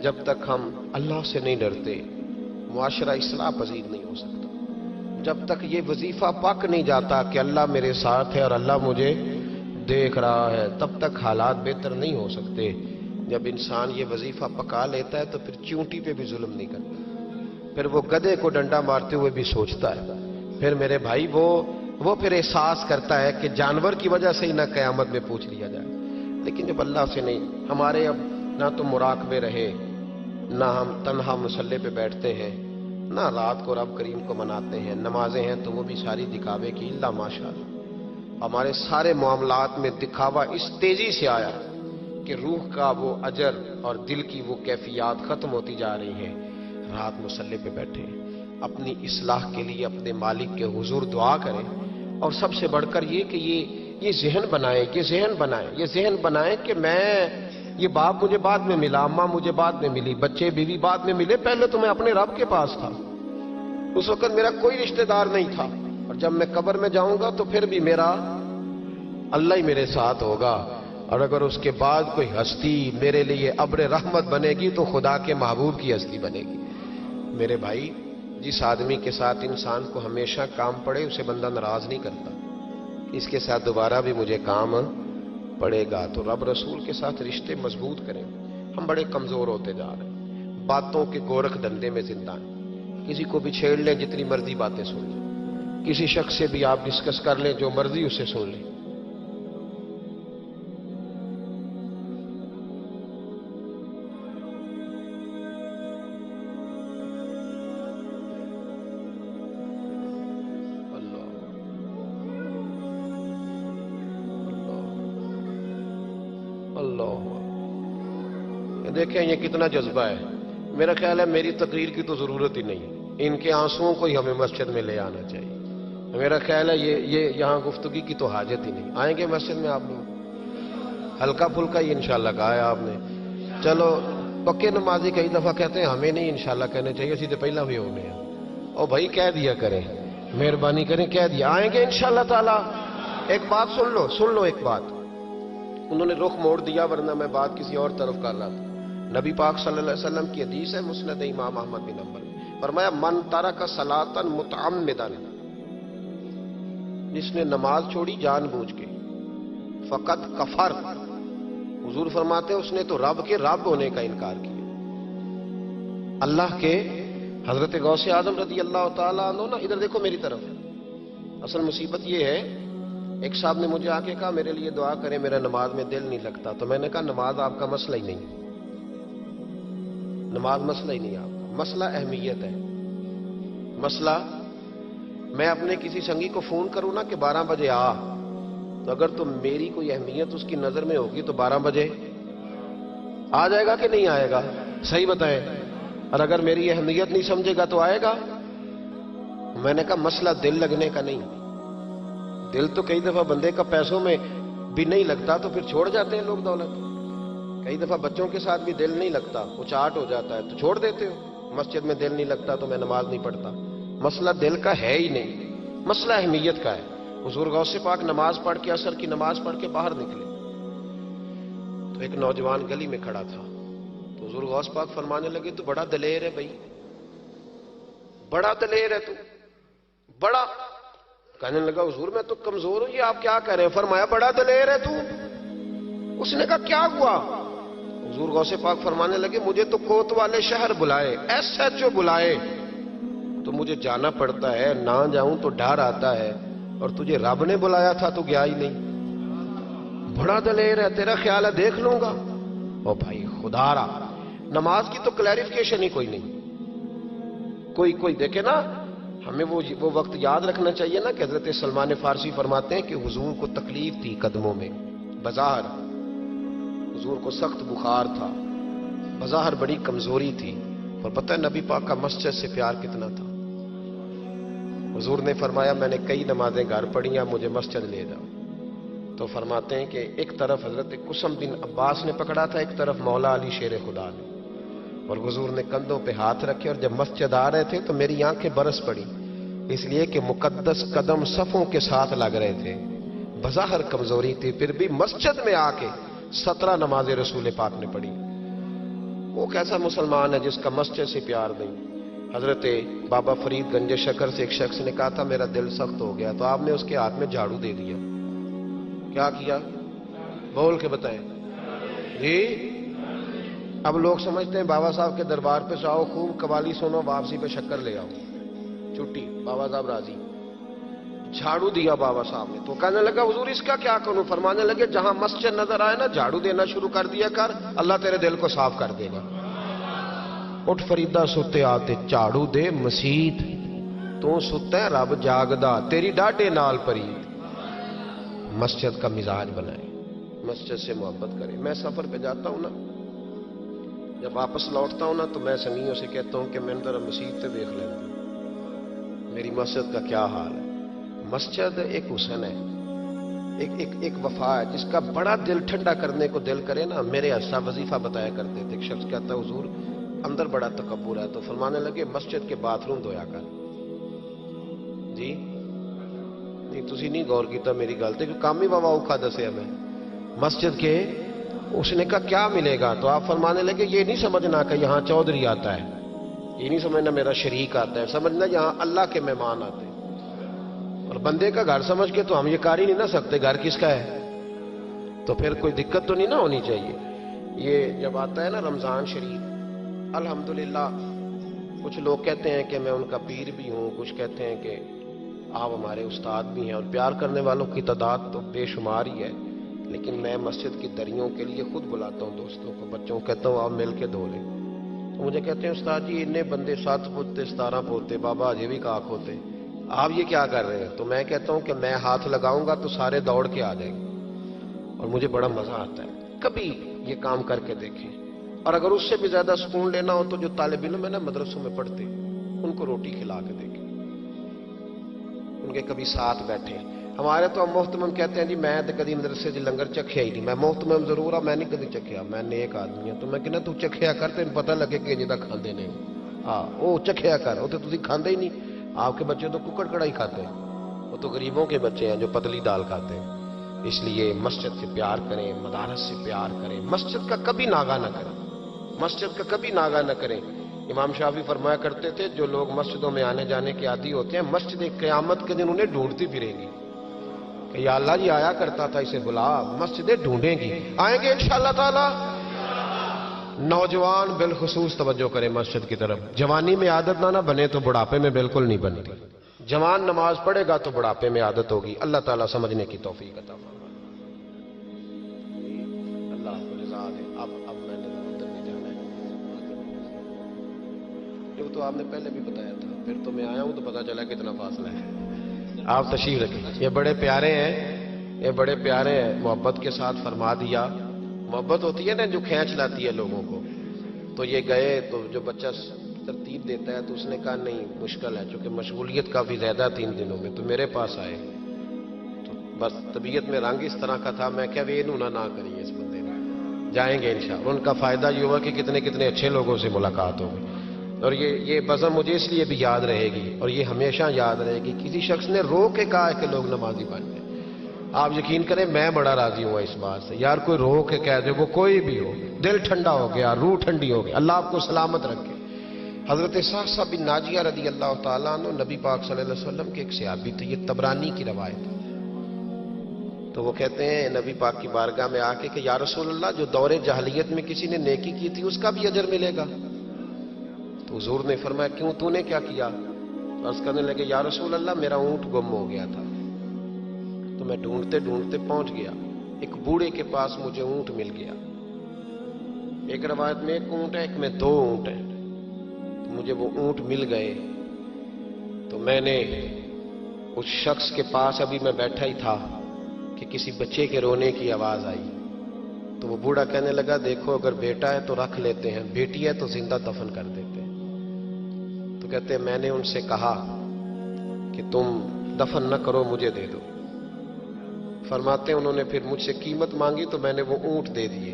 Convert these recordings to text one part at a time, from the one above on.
جب تک ہم اللہ سے نہیں ڈرتے معاشرہ اصلاح پذیر نہیں ہو سکتا. جب تک یہ وظیفہ پک نہیں جاتا کہ اللہ میرے ساتھ ہے اور اللہ مجھے دیکھ رہا ہے، تب تک حالات بہتر نہیں ہو سکتے. جب انسان یہ وظیفہ پکا لیتا ہے تو پھر چونٹی پہ بھی ظلم نہیں کرتا، پھر وہ گدھے کو ڈنڈا مارتے ہوئے بھی سوچتا ہے. پھر میرے بھائی وہ پھر احساس کرتا ہے کہ جانور کی وجہ سے ہی نہ قیامت میں پوچھ لیا جائے. لیکن جب اللہ سے نہیں، ہمارے اب نہ تو مراقبے رہے، نہ ہم تنہا مصلی پہ بیٹھتے ہیں، نہ رات کو رب کریم کو مناتے ہیں. نمازیں ہیں تو وہ بھی ساری دکھاوے کی، اللہ ماشاءاللہ. ہمارے سارے معاملات میں دکھاوا اس تیزی سے آیا کہ روح کا وہ اجر اور دل کی وہ کیفیات ختم ہوتی جا رہی ہیں. رات مصلی پہ بیٹھے اپنی اصلاح کے لیے اپنے مالک کے حضور دعا کریں، اور سب سے بڑھ کر یہ کہ یہ ذہن بنائیں کہ میں، یہ باپ مجھے بعد میں ملا، اماں مجھے بعد میں ملی، بچے بیوی بعد میں ملے، پہلے تو میں اپنے رب کے پاس تھا. اس وقت میرا کوئی رشتہ دار نہیں تھا، اور جب میں قبر میں جاؤں گا تو پھر بھی میرا اللہ ہی میرے ساتھ ہوگا. اور اگر اس کے بعد کوئی ہستی میرے لیے ابر رحمت بنے گی تو خدا کے محبوب کی ہستی بنے گی. میرے بھائی، جس آدمی کے ساتھ انسان کو ہمیشہ کام پڑے اسے بندہ ناراض نہیں کرتا، اس کے ساتھ دوبارہ بھی مجھے کام پڑے گا. تو رب رسول کے ساتھ رشتے مضبوط کریں. ہم بڑے کمزور ہوتے جا رہے ہیں، باتوں کے گورکھ دھندے میں زندہ ہیں. کسی کو بھی چھیڑ لیں، جتنی مرضی باتیں سن لیں، کسی شخص سے بھی آپ ڈسکس کر لیں، جو مرضی اسے سن لیں. اللہ دیکھیں یہ کتنا جذبہ ہے. میرا خیال ہے میری تقریر کی تو ضرورت ہی نہیں، ان کے آنسوؤں کو ہی ہمیں مسجد میں لے آنا چاہیے. میرا خیال ہے یہ یہاں گفتگی کی تو حاجت ہی نہیں. آئیں گے مسجد میں آپ لوگ؟ ہلکا پھلکا ہی انشاءاللہ کہا ہے آپ نے. چلو، پکے نمازی کئی دفعہ کہتے ہیں ہمیں نہیں انشاءاللہ کہنے چاہیے، سیدھے پہلا بھی ہونے ہیں. اور بھائی کہہ دیا کریں، مہربانی کریں کہہ دیا. آئیں گے انشاءاللہ تعالی. ایک بات سن لو ایک بات. انہوں نے رخ موڑ دیا، ورنہ میں بات کسی اور طرف کر رہا تھا. نبی پاک صلی اللہ علیہ وسلم کی حدیث ہے مسند امام احمد بن حنبل میں، فرمایا من ترک صلاۃ متعمدا، جس نے نماز چھوڑی جان بوجھ کے، فقط کفر. حضور فرماتے ہیں اس نے تو رب کے رب ہونے کا انکار کیا. اللہ کے حضرت غوث اعظم رضی اللہ تعالیٰ عنہ نا، ادھر دیکھو میری طرف. اصل مصیبت یہ ہے، ایک صاحب نے مجھے آ کے کہا میرے لیے دعا کریں، میرا نماز میں دل نہیں لگتا. تو میں نے کہا نماز آپ کا مسئلہ ہی نہیں، نماز مسئلہ ہی نہیں آپ کا، مسئلہ اہمیت ہے. مسئلہ میں اپنے کسی سنگی کو فون کروں نا کہ 12 بجے آ، تو اگر تو میری کوئی اہمیت اس کی نظر میں ہوگی تو 12 بجے آ جائے گا کہ نہیں آئے گا؟ صحیح بتائیں. اور اگر میری اہمیت نہیں سمجھے گا تو آئے گا؟ میں نے کہا مسئلہ دل لگنے کا نہیں. دل تو کئی دفعہ بندے کا پیسوں میں بھی نہیں لگتا تو پھر چھوڑ جاتے ہیں لوگ دولت. کئی دفعہ بچوں کے ساتھ بھی دل نہیں لگتا، وہ چاٹ ہو جاتا ہے تو چھوڑ دیتے ہو. مسجد میں دل نہیں لگتا تو میں نماز نہیں پڑھتا. مسئلہ دل کا ہے ہی نہیں، مسئلہ اہمیت کا ہے. حضور غوث پاک نماز پڑھ کے، عصر کی نماز پڑھ کے باہر نکلے تو ایک نوجوان گلی میں کھڑا تھا. تو حضور غوث پاک فرمانے لگے تو بڑا دلیر ہے بھائی، بڑا دلیر ہے تو، بڑا. کہنے لگا حضور میں تو کمزور ہوں، یہ آپ کیا کہہ رہے ہیں؟ فرمایا بڑا دلیر ہے تو. اس نے کہا کیا ہوا؟ حضور غوث پاک فرمانے لگے مجھے تو کوت والے شہر بلائے، SHO بلائے تو مجھے جانا پڑتا ہے، نہ جاؤں تو ڈر آتا ہے، اور تجھے رب نے بلایا تھا تو گیا ہی نہیں. بڑا دلیر ہے، تیرا خیال ہے دیکھ لوں گا. او بھائی خدا را، نماز کی تو کلیریفیکیشن ہی کوئی نہیں. کوئی دیکھے نا، ہمیں وہ وقت یاد رکھنا چاہیے نا کہ حضرت سلمان فارسی فرماتے ہیں کہ حضور کو تکلیف تھی قدموں میں، بظاہر حضور کو سخت بخار تھا، بظاہر بڑی کمزوری تھی، اور پتہ ہے نبی پاک کا مسجد سے پیار کتنا تھا. حضور نے فرمایا میں نے کئی نمازیں گھر پڑھی ہیں، مجھے مسجد لے جاؤ. تو فرماتے ہیں کہ ایک طرف حضرت قسم بن عباس نے پکڑا تھا، ایک طرف مولا علی شیر خدا نے، اور حضور نے کندھوں پہ ہاتھ رکھے، اور جب مسجد آ رہے تھے تو میری آنکھیں برس پڑی، اس لیے کہ مقدس قدم صفوں کے ساتھ لگ رہے تھے. بظاہر کمزوری تھی، پھر بھی مسجد میں آ کے 17 نمازیں رسول پاک نے پڑھی. وہ کیسا مسلمان ہے جس کا مسجد سے پیار نہیں؟ حضرت بابا فرید گنج شکر سے ایک شخص نے کہا تھا میرا دل سخت ہو گیا، تو آپ نے اس کے ہاتھ میں جھاڑو دے دیا۔ کیا کیا؟ بول کے بتائیں جی۔ اب لوگ سمجھتے ہیں بابا صاحب کے دربار پہ جاؤ، خوب قوالی سنو، واپسی پہ شکر لے آؤ، چھٹی، بابا صاحب راضی۔ جھاڑو دیا بابا صاحب نے، تو کہنے لگا حضور اس کا کیا کروں؟ فرمانے لگے جہاں مسجد نظر آئے نا جھاڑو دینا شروع کر دیا کر، اللہ تیرے دل کو صاف کر دے گا۔ اٹھ فریدا ستے آتے جھاڑو دے مسیت، تو ستا ہے رب جاگدا تیری ڈاڈے نال پرید۔ مسجد کا مزاج بنائے، مسجد سے محبت کرے۔ میں سفر پہ جاتا ہوں نا، جب واپس لوٹتا ہوں نا تو میں سنگیوں سے کہتا ہوں کہ میں ذرا مسجد سے دیکھ لیتا ہوں میری مسجد کا کیا حال ہے۔ مسجد ایک حسن ہے، ایک وفا ہے جس کا بڑا دل ٹھنڈا کرنے کو دل کرے نا۔ میرے اسا وظیفہ بتایا کرتے تھے، ایک شخص کہتا حضور اندر بڑا تکبر ہے، تو فرمانے لگے مسجد کے باتھ روم دھویا کر۔ جی نہیں تسی نہیں غور کیتا میری گل تے، کام ہی بابا اوکھا دسیا میں مسجد کے۔ اس نے کہا کیا ملے گا؟ تو آپ فرمانے لگے یہ نہیں سمجھنا کہ یہاں چودھری آتا ہے، یہ نہیں سمجھنا میرا شریک آتا ہے، سمجھنا یہاں اللہ کے مہمان آتے ہیں۔ اور بندے کا گھر سمجھ کے تو ہم یہ کر ہی نہیں نہ سکتے گھر کس کا ہے، تو پھر کوئی دقت تو نہیں نہ ہونی چاہیے۔ یہ جب آتا ہے نا رمضان شریف، الحمدللہ کچھ لوگ کہتے ہیں کہ میں ان کا پیر بھی ہوں، کچھ کہتے ہیں کہ آپ ہمارے استاد بھی ہیں، اور پیار کرنے والوں کی تعداد تو بے شمار ہی ہے، لیکن میں مسجد کی دریوں کے لیے خود بلاتا ہوں دوستوں کو، بچوں کو کہتا ہوں آپ مل کے دھو لیں۔ تو مجھے کہتے ہیں استاد جی اتنے بندے 7 پوتے 17 پوتے بابا اجے بھی کاک ہوتے، آپ یہ کیا کر رہے ہیں؟ تو میں کہتا ہوں کہ میں ہاتھ لگاؤں گا تو سارے دوڑ کے آ جائیں گے، اور مجھے بڑا مزہ آتا ہے۔ کبھی یہ کام کر کے دیکھیں، اور اگر اس سے بھی زیادہ سکون لینا ہو تو جو طالب علم ہے نا مدرسوں میں پڑھتے ان کو روٹی کھلا کے دیکھیں، ان کے کبھی ساتھ بیٹھیں۔ ہمارے تو محتمم کہتے ہیں جی میں تو کبھی مدرسے سے لنگر چکھیا ہی نہیں، میں محتمم ضرور ہوں، میں نہیں کبھی چکھیا، میں نیک آدمی ہوں۔ تو میں کہنا تو چکھیا کر تین پتہ لگے کہ جی تک کھاندے نہیں، ہاں وہ چکھیا کر، وہ تو تسی کھاندے ہی نہیں۔ آپ کے بچے تو ککڑ کڑائی کھاتے ہیں، وہ تو غریبوں کے بچے ہیں جو پتلی دال کھاتے ہیں۔ اس لیے مسجد سے پیار کریں، مدارس سے پیار کریں، مسجد کا کبھی ناغہ نہ کریں، مسجد کا کبھی ناغہ نہ کریں۔ امام شافعی فرمایا کرتے تھے جو لوگ مسجدوں میں آنے جانے کے عادی ہوتے ہیں، مسجد قیامت کے دن انہیں ڈھونڈتی پھریں گی کہ یا اللہ جی آیا کرتا تھا اسے بلا، مسجدیں ڈھونڈیں گی، آئیں گے انشاءاللہ تعالی۔ نوجوان بالخصوص توجہ کریں مسجد کی طرف، جوانی میں عادت نہ بنے تو بڑھاپے میں بالکل نہیں بنتی۔ جوان نماز پڑھے گا تو بڑھاپے میں عادت ہوگی۔ اللہ تعالیٰ سمجھنے کی توفیق عطا فرمائے۔ اللہ کو رضا دے۔ اب میں نے اندر نہیں جانا ہے، جو تو آپ نے پہلے بھی بتایا تھا، پھر تو میں آیا ہوں تو پتا چلا کتنا فاصلہ ہے۔ آپ تشریف رکھیں، یہ بڑے پیارے ہیں، یہ بڑے پیارے ہیں، محبت کے ساتھ فرما دیا۔ محبت ہوتی ہے نا جو کھینچ لاتی ہے لوگوں کو۔ تو یہ گئے تو جو بچہ ترتیب دیتا ہے تو اس نے کہا نہیں مشکل ہے، چونکہ مشغولیت کافی زیادہ 3 دنوں میں، تو میرے پاس آئے، تو بس طبیعت میں رنگ اس طرح کا تھا، میں کیا وہ انہوں نہ کریے اس بندے نے، جائیں گے انشاءاللہ۔ ان کا فائدہ یہ ہوا کہ کتنے کتنے اچھے لوگوں سے ملاقات ہوگی، اور یہ بزم مجھے اس لیے بھی یاد رہے گی، اور یہ ہمیشہ یاد رہے گی۔ کسی شخص نے رو کے کہا ہے کہ لوگ نمازی بن جائیں، آپ یقین کریں میں بڑا راضی ہوا اس بات سے، یار کوئی رو کے کہہ دے، وہ کوئی بھی ہو، دل ٹھنڈا ہو گیا، روح ٹھنڈی ہو گئی، اللہ آپ کو سلامت رکھے۔ حضرت صحابہ بن ناجیہ رضی اللہ تعالیٰ عنہ نبی پاک صلی اللہ علیہ وسلم کے ایک صحابی تھے، یہ طبرانی کی روایت ہے۔ تو وہ کہتے ہیں نبی پاک کی بارگاہ میں آ کے کہ یا رسول اللہ جو دور جاہلیت میں کسی نے نیکی کی تھی اس کا بھی اجر ملے گا؟ تو حضور نے فرمایا کیوں، تو نے کیا کیا؟ تو عرض کرنے لگے یا رسول اللہ میرا اونٹ گم ہو گیا تھا، تو میں ڈھونڈتے ڈھونڈتے پہنچ گیا، ایک بوڑھے کے پاس مجھے اونٹ مل گیا۔ ایک روایت میں 1 اونٹ ہے، ایک میں 2 اونٹ ہیں، تو مجھے وہ اونٹ مل گئے۔ تو میں نے اس شخص کے پاس ابھی میں بیٹھا ہی تھا کہ کسی بچے کے رونے کی آواز آئی، تو وہ بوڑھا کہنے لگا دیکھو اگر بیٹا ہے تو رکھ لیتے ہیں، بیٹی ہے تو زندہ دفن کر دیتے ہیں۔ تو کہتے ہیں میں نے ان سے کہا کہ تم دفن نہ کرو مجھے دے دو۔ فرماتے ہیں انہوں نے پھر مجھ سے قیمت مانگی تو میں نے وہ اونٹ دے دیے،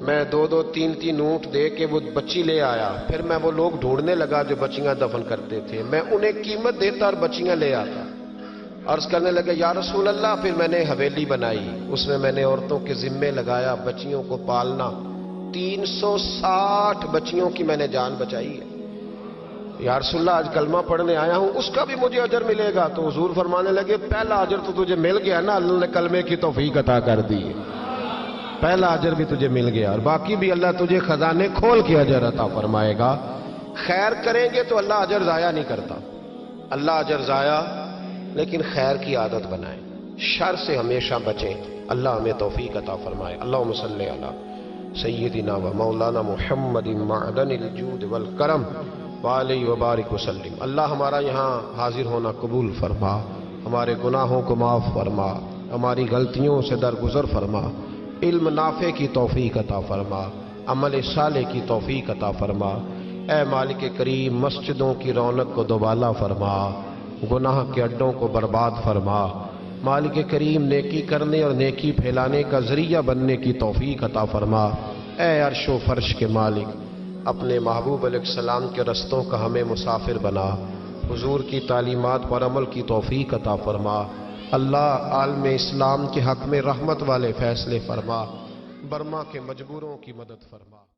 میں 2 3 اونٹ دے کے وہ بچی لے آیا، پھر میں وہ لوگ ڈھونڈنے لگا جو بچیاں دفن کرتے تھے، میں انہیں قیمت دیتا اور بچیاں لے آتا۔ عرض کرنے لگے یا رسول اللہ پھر میں نے حویلی بنائی، اس میں نے عورتوں کے ذمے لگایا بچیوں کو پالنا، 360 بچیوں کی میں نے جان بچائی ہے۔ یا رسول اللہ آج کلمہ پڑھنے آیا ہوں، اس کا بھی مجھے اجر ملے گا؟ تو حضور فرمانے لگے پہلا اجر تو تجھے مل گیا نا، اللہ نے کلمے کی توفیق عطا کر دی ہے، پہلا اجر بھی تجھے مل گیا، اور باقی بھی اللہ تجھے خزانے کھول کے اجر عطا فرمائے گا۔ خیر کریں گے تو اللہ اجر ضائع نہیں کرتا، اللہ اجر ضائع، لیکن خیر کی عادت بنائیں، شر سے ہمیشہ بچیں، اللہ ہمیں توفیق عطا فرمائے۔ اللہم صلی علی سیدنا و مولانا محمد معدن الجود والکرم وعلیہ وبارک وسلم۔ اللہ ہمارا یہاں حاضر ہونا قبول فرما، ہمارے گناہوں کو معاف فرما، ہماری غلطیوں سے درگزر فرما، علم نافع کی توفیق عطا فرما، عمل صالح کی توفیق عطا فرما۔ اے مالک کریم، مسجدوں کی رونق کو دوبالا فرما، گناہ کے اڈوں کو برباد فرما۔ مالک کریم، نیکی کرنے اور نیکی پھیلانے کا ذریعہ بننے کی توفیق عطا فرما۔ اے عرش و فرش کے مالک، اپنے محبوب علیہ السلام کے رستوں کا ہمیں مسافر بنا، حضور کی تعلیمات پر عمل کی توفیق عطا فرما۔ اللہ عالم اسلام کے حق میں رحمت والے فیصلے فرما، برما کے مجبوروں کی مدد فرما۔